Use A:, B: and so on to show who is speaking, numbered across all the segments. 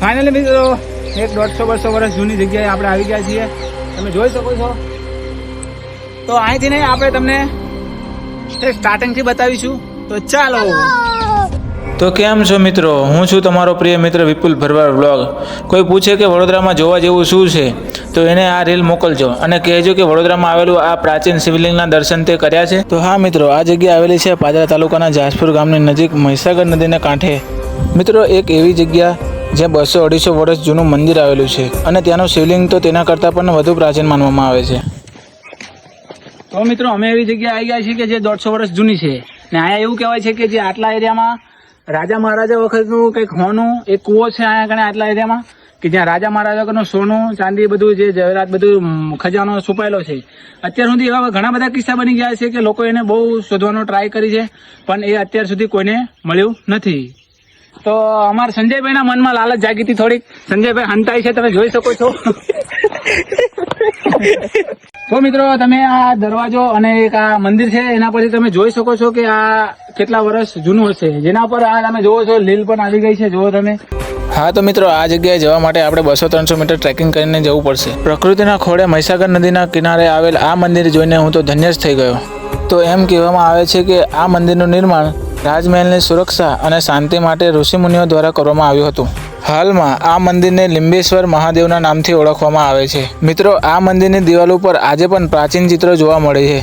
A: Finally મિત્રો 150-200 વર્ષ જૂની જગ્યાએ આપણે આવી ગયા છીએ. તમે જોઈ શકો છો. તો અહીંથી નહીં આપણે તમને સ્ટાર્ટિંગથી બતાવીશું. તો ચાલો.
B: તો કેમ છો મિત્રો, હું છું તમારો પ્રિય મિત્ર વિપુલ ભરવાડ વ્લોગ. કોઈ પૂછે કે વડોદરામાં જોવા જેવું શું છે તો એને આ રીલ મોકલજો અને કહેજો કે વડોદરામાં આવેલું આ પ્રાચીન શિવલિંગના દર્શન તે કર્યા છે. તો હા મિત્રો, આ જગ્યા આવેલી છે પાદરા તાલુકાના જાસપુર ગામની નજીક મહીસાગર નદીના કાંઠે. મિત્રો એક એવી જગ્યા જ્યાં 200-250 વર્ષ જૂનું મંદિર આવેલું છે અને ત્યાંનું શિવલિંગ તો તેના કરતાં પણ વધુ પ્રાચીન માનવામાં આવે છે.
A: તો મિત્રો અમે એવી જગ્યાએ આવી ગયા છીએ કે જે 150 વર્ષ જૂની છે ને અહીંયા એવું કહેવાય છે કે જે આટલા એરિયામાં રાજા મહારાજા વખતનું કંઈક હોનું એક કૂવો છે અહીંયા કણે આટલા એરિયામાં કે જ્યાં રાજા મહારાજાનું સોનું ચાંદી બધું જે જવેરાત બધું ખજાનો છુપાયેલો છે. અત્યાર સુધી એવા ઘણા બધા કિસ્સા બની ગયા છે કે લોકો એને બહુ શોધવાનો ટ્રાય કરી છે પણ એ અત્યાર સુધી કોઈને મળ્યું નથી. તો અમારા સંજયભાઈના મનમાં લાલચ જાગી હતી થોડીક. સંજયભાઈ હંતાઈ છે, તમે જોઈ શકો છો. તો મિત્રો તમે આ દરવાજો અને એક આ મંદિર છે એના પરથી તમે જોઈ શકો છો કે આ કેટલા વર્ષ જૂનું હશે, જેના પર આ તમે જોવો છો લીલ પણ આવી ગઈ છે. જુઓ તમે.
B: હા તો મિત્રો, આ જગ્યાએ જવા માટે આપણે 200-300 મીટર ટ્રેકિંગ કરીને જવું પડશે. પ્રકૃતિના ખોળે મહીસાગર નદીના કિનારે આવેલ આ મંદિર જોઈને હું તો ધન્ય જ થઈ ગયો. તો એમ કહેવામાં આવે છે કે આ મંદિરનું નિર્માણ રાજમહેલની સુરક્ષા અને શાંતિ માટે ઋષિમુનિઓ દ્વારા કરવામાં આવ્યું હતું. હાલમાં આ મંદિરને લિંબેશ્વર મહાદેવના નામથી ઓળખવામાં આવે છે. મિત્રો આ મંદિરની દિવાલ ઉપર આજે પણ પ્રાચીન ચિત્રો જોવા મળે છે.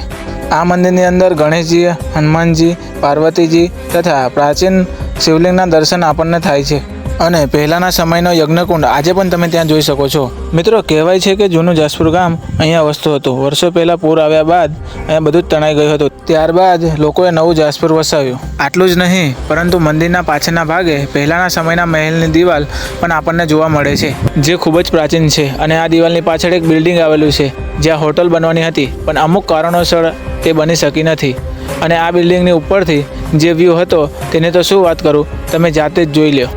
B: આ મંદિરની અંદર ગણેશજી, હનુમાનજી, પાર્વતીજી તથા પ્રાચીન શિવલિંગના દર્શન આપણને થાય છે અને પહેલાંના સમયનો યજ્ઞકુંડ આજે પણ તમે ત્યાં જોઈ શકો છો. મિત્રો કહેવાય છે કે જૂનું જાસપુર ગામ અહીંયા વસતું હતું. વર્ષો પહેલાં પૂર આવ્યા બાદ અહીંયા બધું જ તણાઈ ગયું હતું. ત્યારબાદ લોકોએ નવું જાસપુર વસાવ્યું. આટલું જ નહીં પરંતુ મંદિરના પાછળના ભાગે પહેલાંના સમયના મહેલની દિવાલ પણ આપણને જોવા મળે છે, જે ખૂબ જ પ્રાચીન છે. અને આ દિવાલની પાછળ એક બિલ્ડિંગ આવેલું છે જ્યાં હોટલ બનવાની હતી પણ અમુક કારણોસર તે બની શકી નથી. અને આ બિલ્ડિંગની ઉપરથી જે વ્યૂ હતો તેને તો શું વાત કરું, તમે જાતે જ જોઈ લો.